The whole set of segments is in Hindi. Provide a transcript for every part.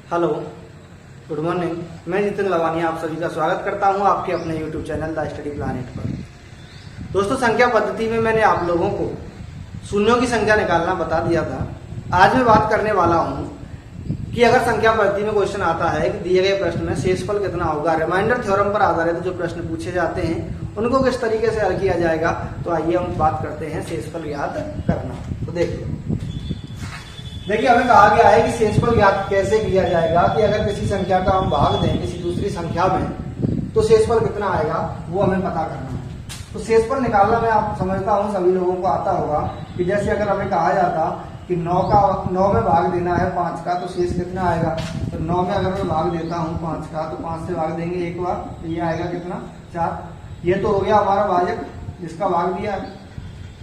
Hello, good morning. मैं जितिन लवानी आप सभी का स्वागत करता हूं आपके अपने YouTube channel the study planet पर। दोस्तों, संख्या पद्धति में मैंने आप लोगों को शून्यों की संख्या निकालना बता दिया था। आज मैं बात करने वाला हूं कि अगर संख्या पद्धति में क्वेश्चन आता है कि दिए गए प्रश्न में शेषफल कितना होगा, रिमाइंडर थ्योरम पर आधारित जो प्रश्न पूछे जाते हैं उनको किस तरीके से हल किया जाएगा। तो आइए हम बात करते हैं शेषफल ज्ञात करना। तो देखिए हमें कहा गया है कि शेषफल ज्ञात कैसे किया जाएगा कि अगर किसी संख्या का हम भाग दें किसी दूसरी संख्या में तो शेषफल कितना आएगा वो हमें पता करना है। तो शेषफल निकालना मैं आप समझता हूँ सभी लोगों को आता होगा कि जैसे अगर हमें कहा जाता कि 9 में भाग देना है 5 का, तो शेष कितना आएगा। तो 9 में अगर मैं भाग देता हूँ 5 का, तो 5 से भाग देंगे एक बार, तो ये आएगा कितना 4। ये तो हो गया हमारा भाजक जिसका भाग दिया है।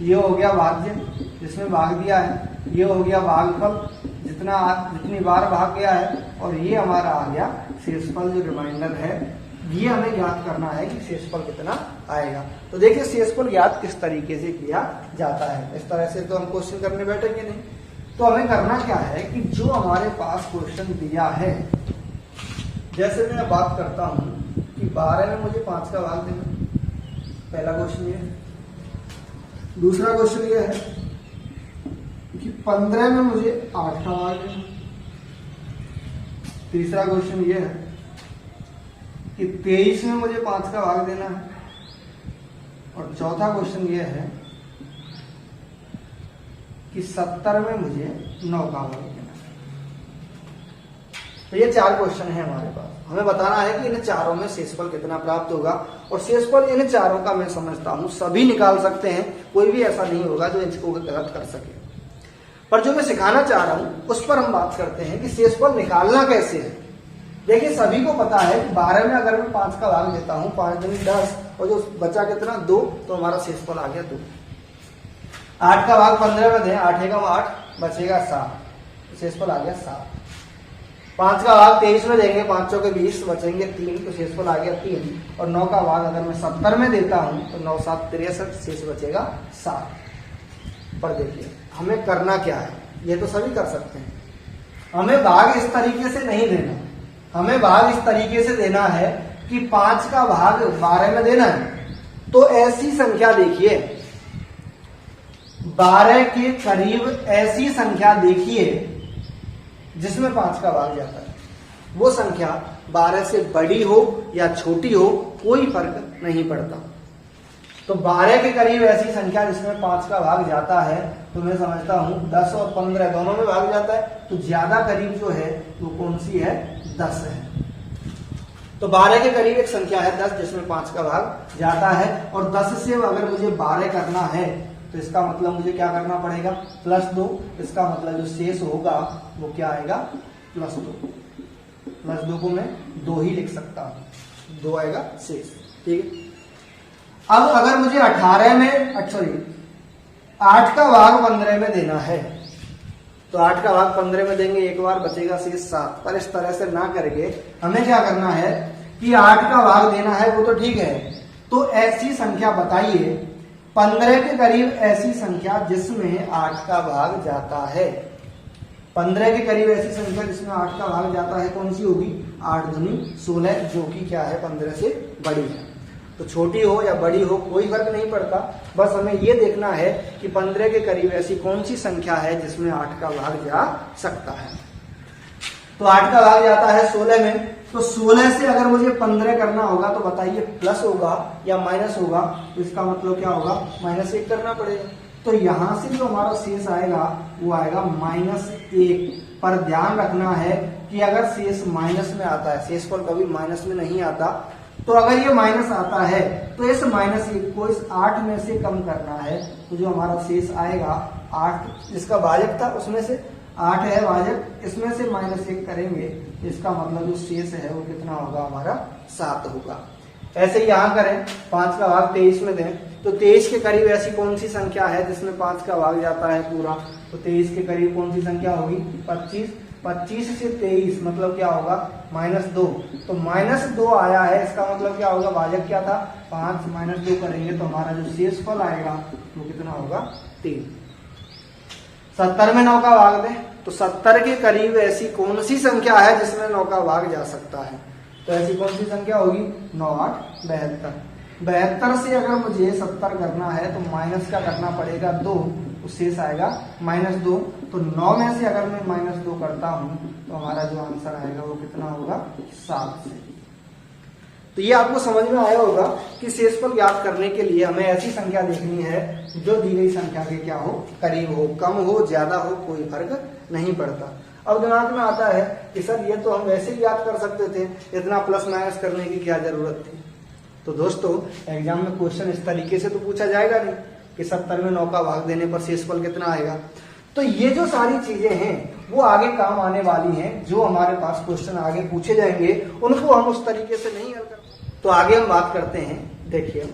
ये हो गया भाज्य जिसमें भाग दिया है। ये हो गया भागफल जितनी बार भाग गया है। और ये हमारा आ गया शेषफल जो रिमाइंडर है। ये हमें ज्ञात करना है कि शेषफल कितना आएगा। तो देखिए शेषफल ज्ञात किस तरीके से किया जाता है। इस तरह से तो हम क्वेश्चन करने बैठेंगे नहीं। तो हमें करना क्या है कि जो हमारे पास क्वेश्चन दिया है, जैसे मैं बात करता हूं कि 12 में मुझे 5 का भाग देना, पहला क्वेश्चन ये। दूसरा क्वेश्चन ये है कि 15 में मुझे 8 का भाग देना। तीसरा क्वेश्चन ये है कि 23 में मुझे 5 का भाग देना है। और चौथा क्वेश्चन ये है कि 70 में मुझे 9 का भाग देना है। तो ये 4 क्वेश्चन है हमारे पास। हमें बताना है कि इन चारों में शेषफल कितना प्राप्त होगा। और शेषफल इन चारों का मैं समझता हूं सभी निकाल सकते हैं, कोई भी ऐसा नहीं होगा जो इसको गलत कर सके। पर जो मैं सिखाना चाह रहा हूं उस पर हम बात करते हैं कि शेषफल निकालना कैसे है। देखिए सभी को पता है कि 12 में अगर मैं 5 का भाग देता हूं, 5 दूनी 10, और जो बचा कितना 2, तो हमारा शेषफल आ गया 2। 8 का भाग 15 में दें, 8 एकम 8, बचेगा 7, शेषफल आ गया 7। 5 का भाग 23 में देंगे, 5 चौके 20, बचेंगे 3, तो शेषफल आ गया 3। और 9 का भाग अगर मैं 70 में देता हूं तो 9 7 63, शेष बचेगा 7। पर देखिए हमें करना क्या है, ये तो सभी कर सकते हैं। हमें भाग इस तरीके से नहीं देना, हमें भाग इस तरीके से देना है कि 5 का भाग 12 में देना है। तो ऐसी संख्या देखिए 12 के करीब ऐसी संख्या देखिए जिसमें 5 का भाग जाता है। वो संख्या 12 से बड़ी हो या छोटी हो कोई फर्क नहीं पड़ता। तो 12 के करीब ऐसी संख्या जिसमें 5 का भाग जाता है, तो मैं समझता हूं 10 और 15 दोनों में भाग जाता है। तो ज्यादा करीब जो है वो कौन सी है, 10 है। तो 12 के करीब एक संख्या है 10 जिसमें 5 का भाग जाता है। और 10 से अगर मुझे 12 करना है तो इसका मतलब मुझे क्या करना पड़ेगा, +2। इसका मतलब जो शेष होगा वो क्या आएगा, +2। +2 को मैं 2 ही लिख सकता हूं, 2 आएगा शेष। ठीक है। अब अगर मुझे 8 का भाग 15 में देना है तो 8 का भाग 15 में देंगे एक बार, बचेगा शेष 7। पर इस तरह से ना करके हमें क्या करना है कि 8 का भाग देना है, वो तो ठीक है। तो ऐसी संख्या बताइए 15 के करीब ऐसी संख्या जिसमें 8 का भाग जाता है। 15 के करीब ऐसी संख्या जिसमें 8 का भाग जाता है कौन सी होगी, 8 दूनी 16, जो कि क्या है 15 से बड़ी है। तो छोटी हो या बड़ी हो कोई फर्क नहीं पड़ता, बस हमें ये देखना है कि 15 के करीब ऐसी कौन सी संख्या है जिसमें 8 का भाग जा सकता है। तो 8 का भाग जाता है 16 में। तो 16 से अगर मुझे 15 करना होगा तो बताइए प्लस होगा या माइनस होगा। तो इसका मतलब क्या होगा, -1 करना पड़ेगा। तो यहां से जो हमारा शेष आएगा वो आएगा -1। पर ध्यान रखना है कि अगर शेष माइनस में आता है, शेषफल कभी माइनस में नहीं आता, तो अगर ये माइनस आता है तो इस -1 को इस 8 में से कम करना है। तो जो हमारा शेष आएगा 8 जिसका भाजक था उसमें से 8 है भाजक, इसमें से -1 करेंगे, इसका मतलब जो शेष है वो कितना होगा हमारा, 7 होगा। ऐसे ही यहां करें, 5 का भाग 23 में दें तो 23 के करीब ऐसी कौन सी संख्या है जिसमें 5 का भाग जाता है पूरा। तो 23 के करीब कौन सी संख्या होगी, 25। 25 से 23 मतलब क्या होगा, -2। तो -2 आया है, इसका मतलब क्या होगा, भाजक क्या था 5, -2 करेंगे तो हमारा जो शेषफल आएगा वो कितना होगा, 3। 70 में 9 का भाग दें तो 70 के करीब ऐसी कौन सी संख्या है जिसमें 9 का भाग जा सकता है? तो ऐसी कौन सी संख्या होगी? 9 8 72। 72 से अगर मुझे 70 करना है तो माइनस का करना पड़ेगा 2, तो शेष आएगा -2। तो 9 में से अगर मैं -2 करता हूं तो हमारा जो आंसर आएगा वो कितना होगा? 7 से। तो ये आपको समझ में आया होगा कि शेषफल ज्ञात करने के लिए हमें ऐसी संख्या देखनी है जो दी गई संख्या के क्या हो? करीब हो, कम हो, ज्यादा हो, कोई फर्क नहीं पड़ता। अब दिमाग में आता है कि सर ये तो हम वैसे ही याद कर सकते थे, इतना प्लस माइनस करने की क्या जरूरत थी? तो दोस्तों एग्जाम में क्वेश्चन इस तरीके से तो पूछा जाएगा नहीं कि 70 में 9 का भाग देने पर शेषफल कितना आएगा। तो ये जो सारी चीजें हैं वो आगे काम आने वाली हैं, जो हमारे पास क्वेश्चन आगे पूछे जाएंगे उनको हम उस तरीके से नहीं हल कर। तो आगे हम बात करते हैं। देखिए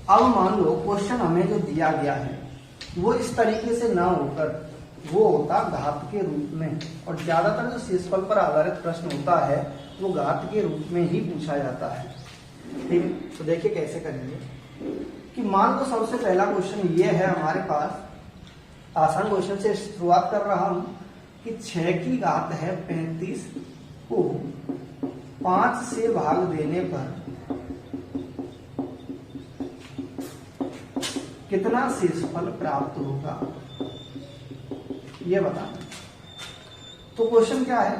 अब मान लो क्वेश्चन हमें जो दिया गया है वो इस तरीके से ना होकर वो होता घात के रूप में, और ज्यादातर जो शेषफल पर आधारित प्रश्न होता है वो घात के रूप में ही पूछा जाता है। ठीक है, तो देखिए कैसे करेंगे कि मान लो सबसे पहला क्वेश्चन ये है हमारे पास, आसान क्वेश्चन से शुरुआत कर रहा हूं कि 6 की घात है 35 को 5 से भाग देने पर कितना शेषफल प्राप्त होगा, ये बताना। तो क्वेश्चन क्या है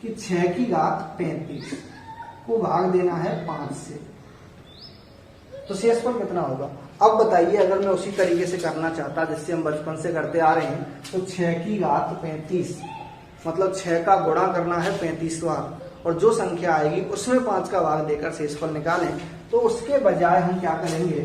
कि 6 की घात 35 को भाग देना है 5 से, तो शेषफल कितना होगा? अब बताइए अगर मैं उसी तरीके से करना चाहता जिससे हम बचपन से करते आ रहे हैं, तो 6 की घात 35 मतलब 6 का गुणा करना है 35 बार, और जो संख्या आएगी उसमें 5 का भाग देकर शेषफल निकालें। तो उसके बजाय हम क्या करेंगे,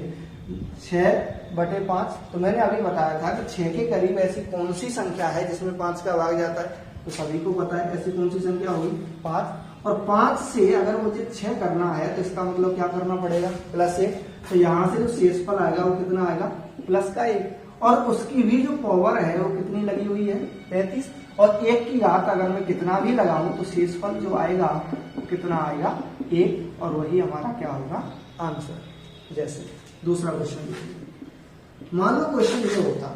6/5। तो मैंने अभी बताया था कि 6 के करीब ऐसी कौन सी संख्या है जिसमें 5 का भाग जाता है, तो सभी को पता है ऐसी कौन सी संख्या होगी? 5। और 5 से अगर मुझे 6 करना है तो इसका मतलब क्या करना पड़ेगा? +1। तो यहाँ से जो शेषफल आएगा वो कितना आएगा? +1। और उसकी भी जो पावर है वो कितनी लगी हुई है? 35। और 1 की घात अगर मैं कितना भी लगाऊं तो शेषफल जो आएगा वो कितना आएगा? 1। और वही हमारा क्या होगा? आंसर। जैसे दूसरा क्वेश्चन देखिए, मान लो क्वेश्चन ये होता,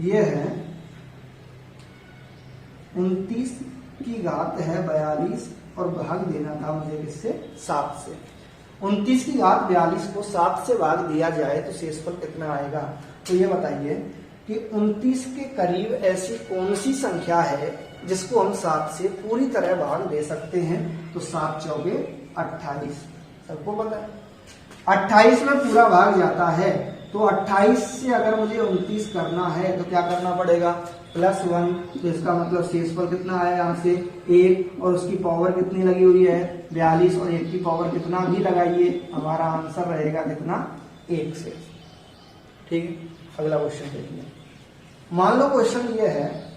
ये है 29 की घात है 42 और भाग देना था मुझे किससे? 7 से। 29 की घात 42 को 7 से भाग दिया जाए तो शेषफल कितना आएगा? तो ये बताइए कि 29 के करीब ऐसी कौन सी संख्या है जिसको हम 7 से पूरी तरह भाग दे सकते हैं? तो 7 चौके 28, सबको पता है 28 में पूरा भाग जाता है। तो 28 से अगर मुझे 29 करना है तो क्या करना पड़ेगा? +1। तो इसका मतलब शेषफल कितना आया यहाँ से? 1। और उसकी पावर कितनी लगी हुई है? 42। और 1 की पावर कितना भी लगाइए, हमारा आंसर रहेगा कितना? 1 से। ठीक है, अगला क्वेश्चन देखिए। मान लो क्वेश्चन ये है,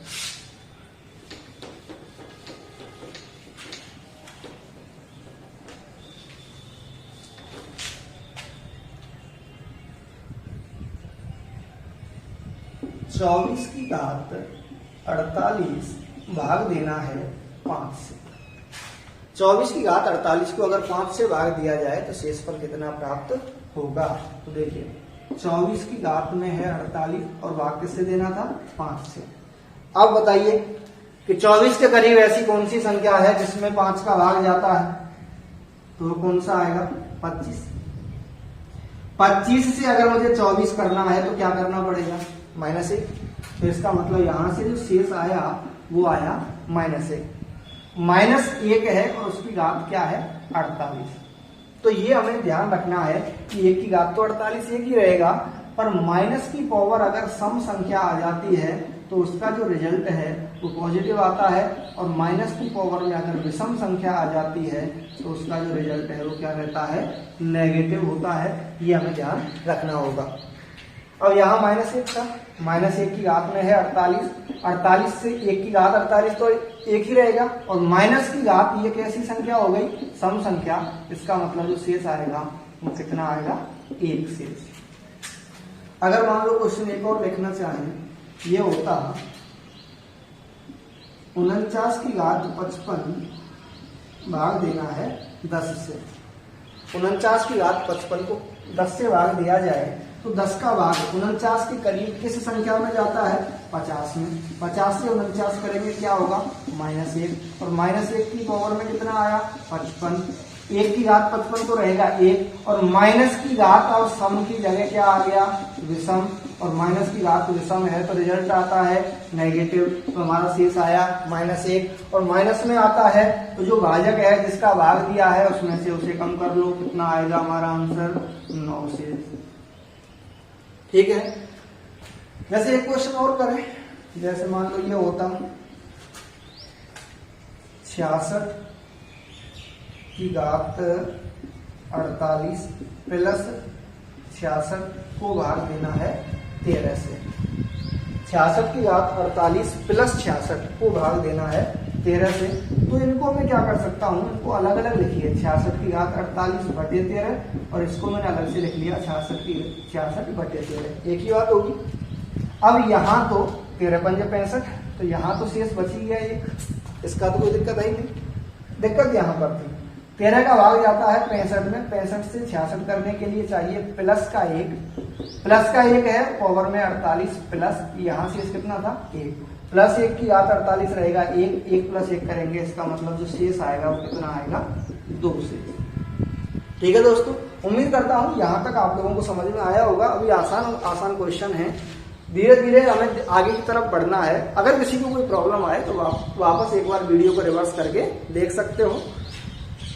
चौबीस की घात 48 भाग देना है 5 से। 24 की घात 48 को अगर 5 से भाग दिया जाए तो शेषफल कितना प्राप्त होगा? तो देखिए 24 की घात में है 48 और भाग किससे देना था? 5 से। अब बताइए कि 24 के करीब ऐसी कौन सी संख्या है जिसमें 5 का भाग जाता है? तो कौन सा आएगा? 25। 25 से अगर मुझे 24 करना है तो क्या करना पड़ेगा? -1। तो इसका मतलब यहां से जो शेष आया वो आया -1। -1 है और उसकी घात क्या है? 48। तो ये हमें ध्यान रखना है कि 1 की घात तो 48 एक ही रहेगा, पर माइनस की पावर अगर सम संख्या आ जाती है तो उसका जो रिजल्ट है वो पॉजिटिव आता है, और माइनस की पावर में अगर विषम संख्या आ जाती है तो उसका जो रिजल्ट है वो क्या रहता है? नेगेटिव होता है। ये हमें ध्यान रखना होगा। अब यहाँ -1 था, -1 की घात में है 48, 48 से 1 की घात 48 तो एक ही रहेगा, और माइनस की घात ये कैसी संख्या हो गई? सम संख्या। इसका मतलब जो शेष आएगा वो कितना आएगा? 1 शेष। अगर मान लो क्वेश्चन एक और लिखना चाहें, ये होता 49 की घात 55 भाग देना है 10 से। 49 की घात 55 को 10 से भाग दिया जाए तो 10 का भाग 49 के करीब किस संख्या में जाता है? 50 में। 50 से 49 करेंगे क्या होगा? -1। और -1 की पावर में कितना आया? 55। 1 की घात 55 तो रहेगा 1, और माइनस की घात और सम की जगह क्या आ गया? विषम। और माइनस की घात विषम है तो रिजल्ट आता है नेगेटिव। तो हमारा शेष आया -1। और माइनस में आता है तो जो भाजक है जिसका भाग दिया है उसमें से उसे कम कर लो, कितना आएगा हमारा आंसर? 9 से। ठीक है। जैसे एक क्वेश्चन और करें, जैसे मान लो ये होता 66 की घात 48 प्लस 66 को भाग देना है 13 से। 66 की घात 48 प्लस 66 को भाग देना है 13 से। तो इनको मैं क्या कर सकता हूं, इनको अलग अलग लिखिए। 66 की घात 48 बटे 13, और इसको मैंने अलग से लिख लिया 66 बटे 13। एक ही बात होगी। अब यहाँ तो 13 पंजे 65, तो यहाँ तो शेष बच ही गया एक, इसका तो कोई दिक्कत है ही नहीं। दिक्कत यहाँ पर थी 13 का भाग जाता है 65 में, 65 से 66 करने के लिए चाहिए प्लस का 1। प्लस का 1 है पावर में 48 प्लस यहाँ से कितना था? 1। प्लस 1 की घात 48 रहेगा 1, 1 प्लस 1 करेंगे, इसका मतलब जो शेष आएगा वो कितना आएगा? 2 शेष। ठीक है दोस्तों, उम्मीद करता हूँ यहाँ तक आप लोगों को समझ में आया होगा। अभी आसान क्वेश्चन है, धीरे धीरे हमें आगे की तरफ बढ़ना है। अगर किसी को कोई प्रॉब्लम आए तो वापस एक बार वीडियो को रिवर्स करके देख सकते हो।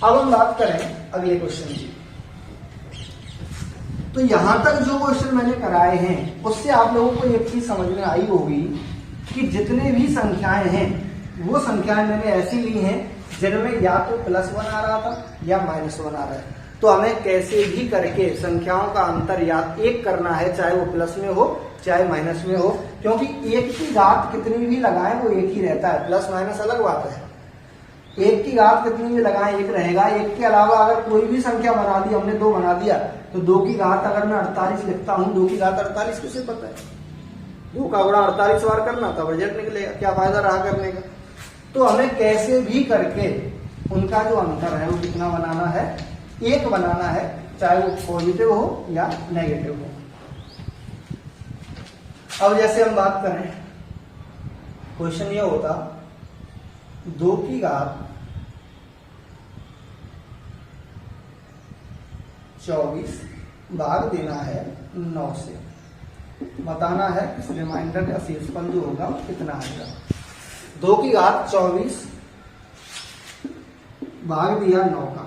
अब हम बात करें अगले क्वेश्चन की। तो यहां तक जो क्वेश्चन मैंने कराए हैं उससे आप लोगों को एक चीज समझ में आई होगी कि जितने भी संख्याएं हैं वो संख्याएं मैंने ऐसी ली हैं जिनमें या तो +1 आ रहा था या -1 आ रहा है। तो हमें कैसे भी करके संख्याओं का अंतर या 1 करना है, चाहे वो प्लस में हो चाहे माइनस में हो, क्योंकि 1 की घात कितनी भी लगाएं वो 1 ही रहता है। प्लस माइनस अलग बात है। 1 की घात कितनी भी लगाएं 1 रहेगा। 1 के अलावा अगर कोई भी संख्या बना दी, हमने 2 बना दिया, तो 2 की घात अगर मैं 48 लिखता हूं, 2 की घात 48 किसे पता है? 2 का गुणा 48 बार करना था, बजट निकलेगा, क्या फायदा रहा करने का। तो हमें कैसे भी करके उनका जो अंतर है वो कितना बनाना है? 1 बनाना है, चाहे वो पॉजिटिव हो या नेगेटिव हो। अब जैसे हम बात करें, क्वेश्चन ये होता 2 की घात 24 भाग देना है 9 से। बताना है इस रिमाइंडर का शेषफल जो होगा कितना आएगा। 2 की घात 24 भाग दिया 9 का।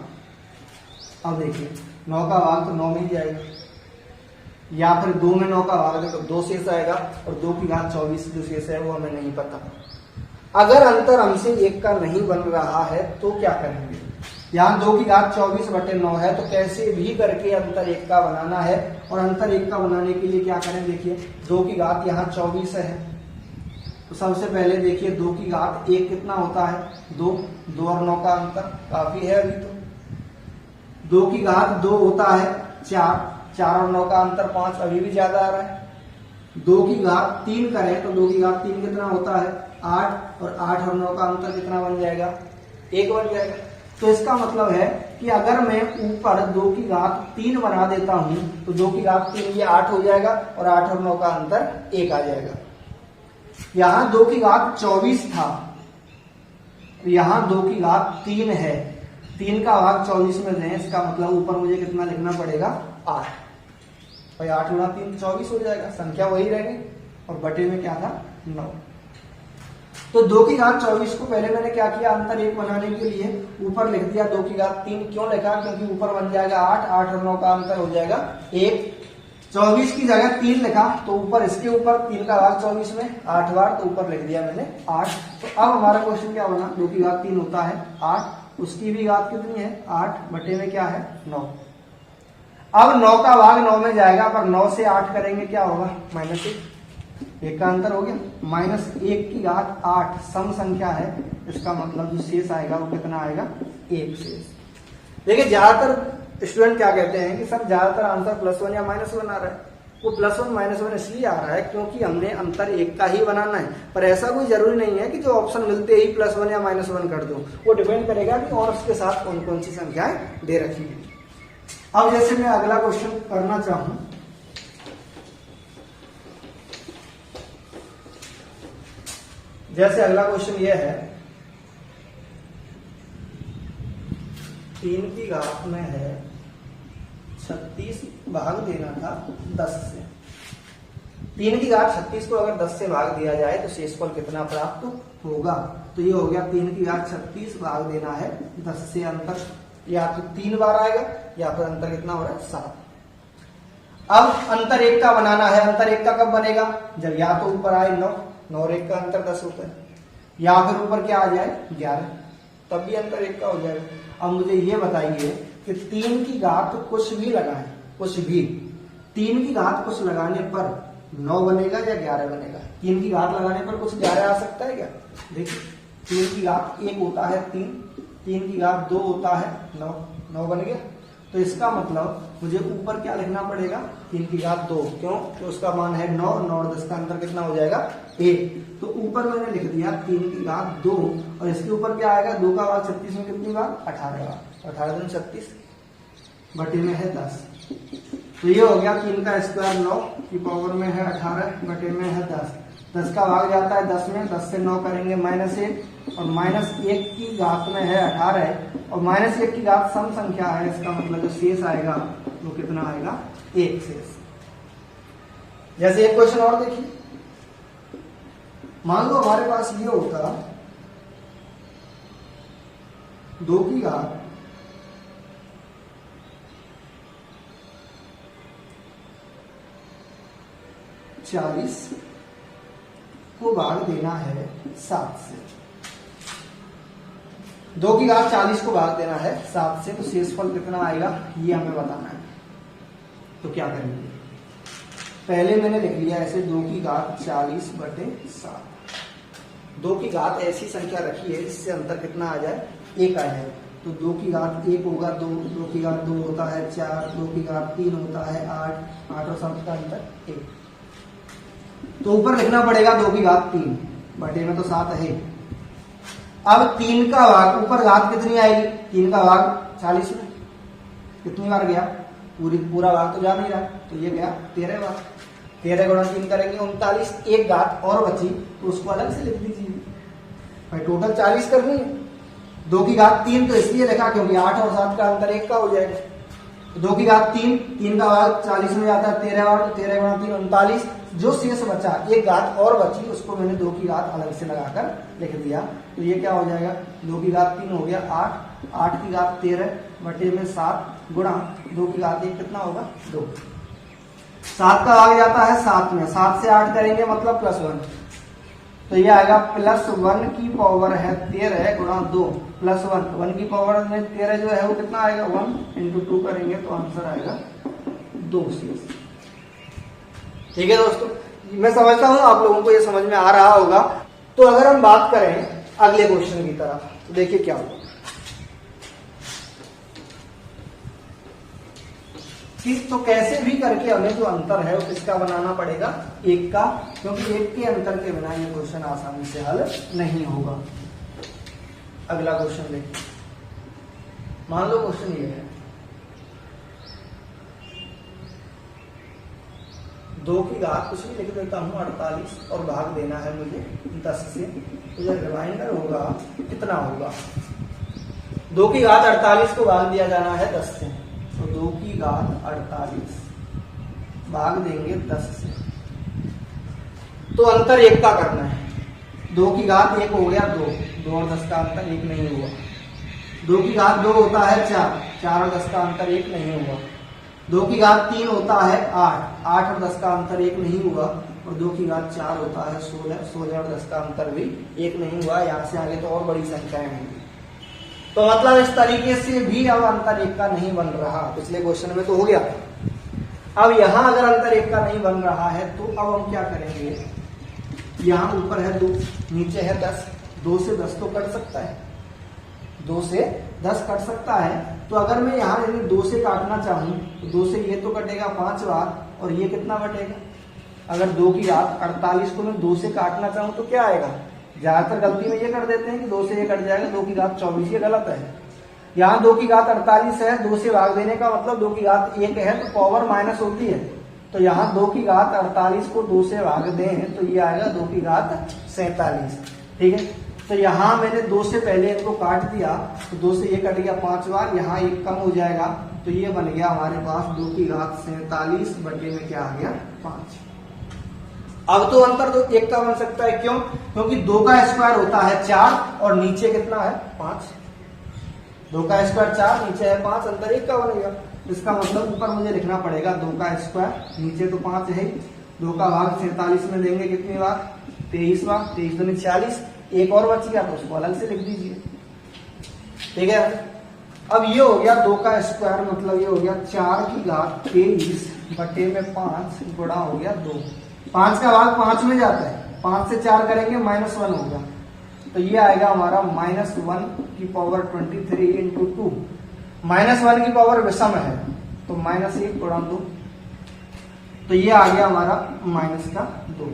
अब देखिए 9 का भाग तो 9 में ही आएगा, या फिर 2 में 9 का भाग दे तो 2 शेष आएगा, और 2 की घात 24 जो शेष है वो हमें नहीं पता। अगर अंतर हमसे 1 का नहीं बन रहा है तो क्या करेंगे? यहाँ 2 की घात 24 बटे 9 है, तो कैसे भी करके अंतर 1 का बनाना है। और अंतर 1 का बनाने के लिए क्या करें? देखिए 2 की घात यहाँ 24 है, तो सबसे पहले देखिए 2 की घात 1 कितना होता है? 2। 2 और 9 का अंतर काफी है अभी तो। 2 की घात 2 होता है 4, 4 और 9 का अंतर 5, अभी भी ज्यादा आ रहा है। 2 की घात 3 करें तो 2 की घात 3 कितना होता है? 8, और 8 और 9 का अंतर कितना बन जाएगा? 1 बन जाएगा। तो इसका मतलब है कि अगर मैं ऊपर 2 की घात 3 बना देता हूं तो 2 की घात 3 ये 8 हो जाएगा, और 8 और 9 का अंतर 1 आ जाएगा। यहां 2 की घात 24 था, यहां 2 की घात 3 है, 3 का भाग 24 में दें, इसका मतलब ऊपर मुझे कितना लिखना पड़ेगा? 8। भाई 8 गुणा 3 24 हो जाएगा, संख्या वही रहेगी, और बटे में क्या था? 9। तो 2 की घात 24 को पहले मैंने क्या किया? अंतर 1 बनाने के लिए ऊपर लिख दिया 2 की घात 3। क्यों लिखा? क्योंकि ऊपर बन जाएगा 8, 8 और 9 का अंतर हो जाएगा 1। 24 की जगह 3 लिखा, तो ऊपर इसके ऊपर 3 का भाग 24 में 8 बार, तो ऊपर लिख दिया मैंने 8। तो अब हमारा क्वेश्चन क्या बना? 2 की घात 3 होता है 8, उसकी भी घात कितनी है? 8 बटे में क्या है? 9। अब 9 का भाग 9 में जाएगा, पर 9 से 8 करेंगे क्या होगा? -1। 1 का अंतर हो गया। -1 की घात 8 सम संख्या है, इसका मतलब जो शेष आएगा वो कितना आएगा? 1 शेष। देखिए ज्यादातर स्टूडेंट क्या कहते हैं कि सर ज्यादातर आंसर +1 या -1 आ रहा है। वो +1 -1 इसलिए आ रहा है क्योंकि हमने अंतर 1 का ही बनाना है, पर ऐसा कोई जरूरी नहीं है कि जो ऑप्शन मिलते ही +1 या -1 कर दो। वो डिपेंड करेगा कि और उसके साथ कौन कौन सी संख्याएं दे रखी है। अब जैसे मैं अगला क्वेश्चन करना चाहूं, जैसे अगला क्वेश्चन ये है 3 की घात में है 36 भाग देना था 10 से। 3 की घात 36 को अगर 10 से भाग दिया जाए तो शेषफल कितना प्राप्त होगा? तो ये हो गया 3 की घात 36 भाग देना है 10 से। अंतर या तो 3 बार आएगा या फिर अंतर कितना हो रहा है 7। अब अंतर 1 का बनाना है। अंतर 1 का कब बनेगा? जब या तो ऊपर आए 9 और 1 का अंतर 10 होता है, या फिर ऊपर क्या आ जाए 11, तब भी अंतर 1 का हो जाएगा। अब मुझे ये बताइए कि 3 की घात कुछ भी लगाएं, कुछ भी 3 की घात कुछ लगाने पर 9 बनेगा या 11 बनेगा? 3 की घात लगाने पर कुछ 11 आ सकता है क्या? देखिए 3 की घात 1 होता है 3, 3 की घात 2 होता है 9, 9 बन गया। तो इसका मतलब मुझे ऊपर क्या लिखना पड़ेगा? 3 की घात 2, क्यों? तो उसका मान है 9, 9 और 10 का अंतर कितना हो जाएगा 1। तो ऊपर मैंने लिख दिया 3 की घात 2 और इसके ऊपर क्या आएगा? 2 का भाग 36 में कितनी बार? 18 बार। 18 दूनी 36 बटे में है 10। तो ये हो गया 3 का स्क्वायर 9 की पावर में है 18 बटे में है 10। 10 का भाग जाता है 10 में, 10 से 9 करेंगे -1 और -1 की घात में है 18 और -1 की घात सम संख्या है। इसका मतलब जो शेष आएगा वो कितना आएगा? 1 शेष। जैसे एक क्वेश्चन और देखिए, मान लो हमारे पास ये होता 2 की घात 40 को भाग देना है 7 से। 2 की घात 40 को भाग देना है 7 से, तो शेषफल कितना आएगा ये हमें बताना है। तो क्या करेंगे? पहले मैंने लिख लिया ऐसे 2 की घात 40 बटे 7। 2 की घात ऐसी संख्या रखी है जिससे अंतर कितना आ जाए? 1 आ जाए। तो 2 की घात 1 होगा 2, 2 की घात 2 होता है 4, 2 की घात 3 होता है 8, 8 और 7 का अंतर 1। तो ऊपर लिखना पड़ेगा 2 की घात 3 बटे में तो 7 है। अब 3 का भाग, ऊपर घात कितनी आएगी? 3 का भाग 40 में कितनी बार गया? पूरा भाग तो जा नहीं रहा, तो ये गया 13 बार। 13 गुणा 3 करेंगे 39। एक घात और बची तो उसको अलग से लिख दीजिए भाई, टोटल 40 करनी है। 2 की घात 3 तो इसलिए लिखा क्योंकि 8 और 7 का अंतर 1 का हो जाएगा। 2 की घात 3, 3 का भाग 40 में जाता है 13 बार, तो 13 गुणा 3 39। जो शेष बचा, एक घात और बची, उसको मैंने 2 की घात अलग से लगाकर लिख दिया। तो ये क्या हो जाएगा? 2 की घात 3 हो गया 8, 8 की घात 13 बटे में 7 गुणा 2 की घात 1 कितना होगा? 2। 7 का भाग जाता है 7 में, 7 से 8 करेंगे मतलब +1, तो ये आएगा +1 की पावर है 13 गुणा 2 +1। 1 की पावर में 13 जो है वो कितना आएगा? 1 × 2 करेंगे तो आंसर आएगा 2 शेष। ठीक है दोस्तों, मैं समझता हूं आप लोगों को ये समझ में आ रहा होगा। तो अगर हम बात करें अगले क्वेश्चन की तरफ, तो देखिए क्या होगा कि तो कैसे भी करके हमें जो अंतर है वो किसका बनाना पड़ेगा? 1 का, क्योंकि 1 के अंतर के बिना ये क्वेश्चन आसानी से हल नहीं होगा। अगला क्वेश्चन देखिए, मान लो क्वेश्चन ये है 2 की घात कुछ भी लिख देता हूं 48 और भाग देना है मुझे 10 से। तो जो रिमाइंडर होगा कितना होगा? 2 की घात 48 को भाग दिया जाना है 10 से, तो 2 की घात 48 भाग देंगे 10 से, तो अंतर 1 का करना है। 2 की घात 1 हो गया 2, 2 और 10 का अंतर 1 नहीं हुआ। 2 की घात 2 होता है 4, 4 और 10 का अंतर 1 नहीं हुआ। 2 की घात 3 होता है 8, 8 और 10 का अंतर 1 नहीं हुआ। और 2 की घात 4 होता है 16, 16 और 10 का अंतर भी 1 नहीं हुआ। यहाँ से आगे तो और बड़ी संख्याएं होंगी। तो मतलब इस तरीके से भी अब अंतर 1 का नहीं बन रहा। पिछले क्वेश्चन में तो हो गया था। अब यहाँ अगर अंतर 1 का नहीं बन रहा है तो अब हम क्या करेंगे? यहाँ ऊपर है 2, नीचे है 10, 2 से 10 तो कट सकता है, 2 से 10 कट सकता है। तो अगर मैं यहाँ 2 से काटना चाहूं तो 2 से ये तो कटेगा 5 बार, और ये कितना कटेगा? अगर 2 की घात 48 को मैं 2 से काटना चाहूं तो क्या आएगा? ज्यादातर गलती में ये कर देते हैं कि 2 से ये कट जाएगा, 2 की घात 24, ये गलत है। यहाँ 2 की घात 48 है, 2 से भाग देने का मतलब 2 की घात 1 है, तो पावर माइनस होती है। तो यहाँ 2 की घात 48 को 2 से भाग दें तो ये आएगा 2 की घात 47। ठीक है। तो यहाँ मैंने 2 से पहले इनको काट दिया, तो 2 से ये कट गया 5 बार, यहाँ 1 कम हो जाएगा, तो ये बन गया हमारे पास 2 की घात 47 बटे में क्या आ गया 5। अब तो अंतर तो 1 का बन सकता है, क्यों? क्योंकि 2 का स्क्वायर होता है 4 और नीचे कितना है 5। 2 का स्क्वायर 4, नीचे है 5, अंतर 1 का बनेगा। इसका मतलब ऊपर मुझे लिखना पड़ेगा 2 का स्क्वायर, नीचे तो 5 है, 2 का भाग 47 में देंगे कितनी बार 23 बार, 23 दूनी 40, एक और बच गया तो उसको अलग से लिख दीजिए, ठीक है। अब ये हो गया 2 का स्क्वायर, मतलब ये हो गया 4 की घात 23 बटे में 5 गुणा हो गया 2। 5 का भाग 5 में जाता है, 5 से 4 करेंगे -1 होगा, तो ये आएगा हमारा -1 की पावर 23 इंटू 2। -1 की पावर विषम है तो -1 गुणा 2, तो ये आ गया हमारा -2।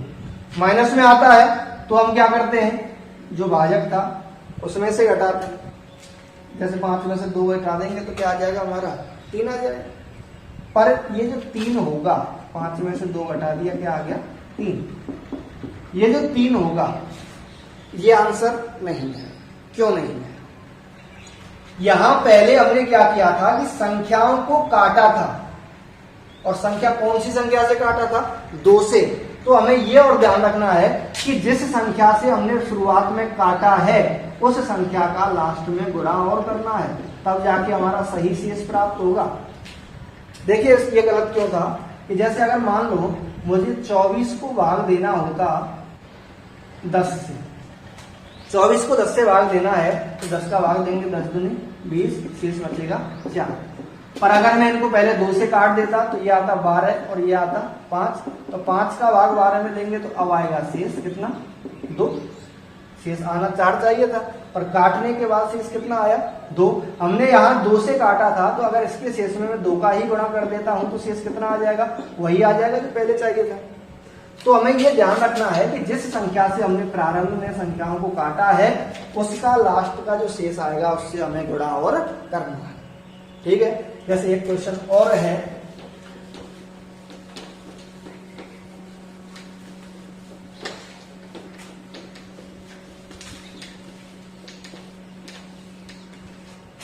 माइनस में आता है तो हम क्या करते हैं, जो भाजक था उसमें से घटाते हैं, जैसे 5 में से 2 घटा देंगे तो क्या आ जाएगा हमारा 3 आ जाएगा। पर ये जो 3 होगा, 5 में से 2 घटा दिया, क्या आ गया 3। ये जो 3 होगा ये आंसर नहीं है। क्यों नहीं है? यहां पहले हमने क्या किया था कि संख्याओं को काटा था, और संख्या कौन सी संख्या से काटा था 2 से। तो हमें ये और ध्यान रखना है कि जिस संख्या से हमने शुरुआत में काटा है उस संख्या का लास्ट में गुणा और करना है, तब जाके हमारा सही शेष प्राप्त होगा। देखिए ये गलत क्यों था कि जैसे अगर मान लो मुझे 24 को भाग देना होता 10 से, 24 को 10 से भाग देना है तो 10 का भाग देंगे 10 दूनी 20, शेष बचेगा 4। पर अगर मैं इनको पहले 2 से काट देता तो ये आता 12 और ये आता 5, तो 5 का भाग 12 में देंगे तो अब आएगा शेष कितना 2। शेष आना 4 चाहिए था, पर काटने के बाद शेष कितना आया 2। हमने यहाँ 2 से काटा था, तो अगर इसके शेष में मैं 2 का ही गुणा कर देता हूं तो शेष कितना आ जाएगा, वही आ जाएगा जो पहले चाहिए था। तो हमें ये ध्यान रखना है कि जिस संख्या से हमने प्रारंभ में संख्याओं को काटा है उसका लास्ट का जो शेष आएगा उससे हमें गुणा और करना है, ठीक है। जैसे एक क्वेश्चन और है,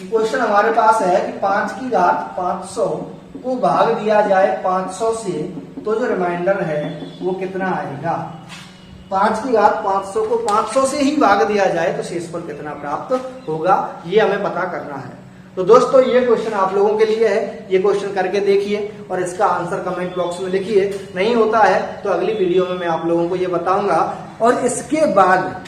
क्वेश्चन हमारे पास है कि 5 की घात 500 को भाग दिया जाए 500 से तो जो रिमाइंडर है वो कितना आएगा। 5 की घात 500 को 500 से ही भाग दिया जाए तो शेषफल कितना प्राप्त होगा, ये हमें पता करना है। तो दोस्तों ये क्वेश्चन आप लोगों के लिए है, ये क्वेश्चन करके देखिए और इसका आंसर कमेंट बॉक्स में लिखिए। नहीं होता है तो अगली वीडियो में मैं आप लोगों को ये बताऊंगा। और इसके बाद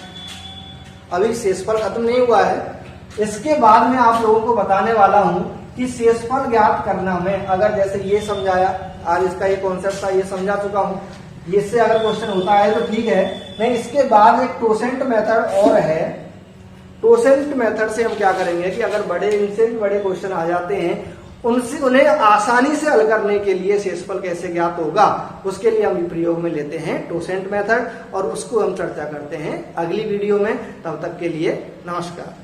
अभी शेषफल खत्म नहीं हुआ है, इसके बाद मैं आप लोगों को बताने वाला हूं कि शेषफल ज्ञात करना में अगर जैसे ये समझाया, आज इसका ये कॉन्सेप्ट था, ये समझा चुका हूं, इससे अगर क्वेश्चन होता है तो ठीक है, नहीं इसके बाद एक टोसेंट मेथड और है। टोसेंट मेथड से हम क्या करेंगे कि अगर बड़े इनसे भी बड़े क्वेश्चन आ जाते हैं उनसे उन्हें आसानी से हल करने के लिए शेषफल कैसे ज्ञात होगा उसके लिए हम प्रयोग में लेते हैं टोसेंट मेथड, और उसको हम चर्चा करते हैं अगली वीडियो में। तब तक के लिए नमस्कार।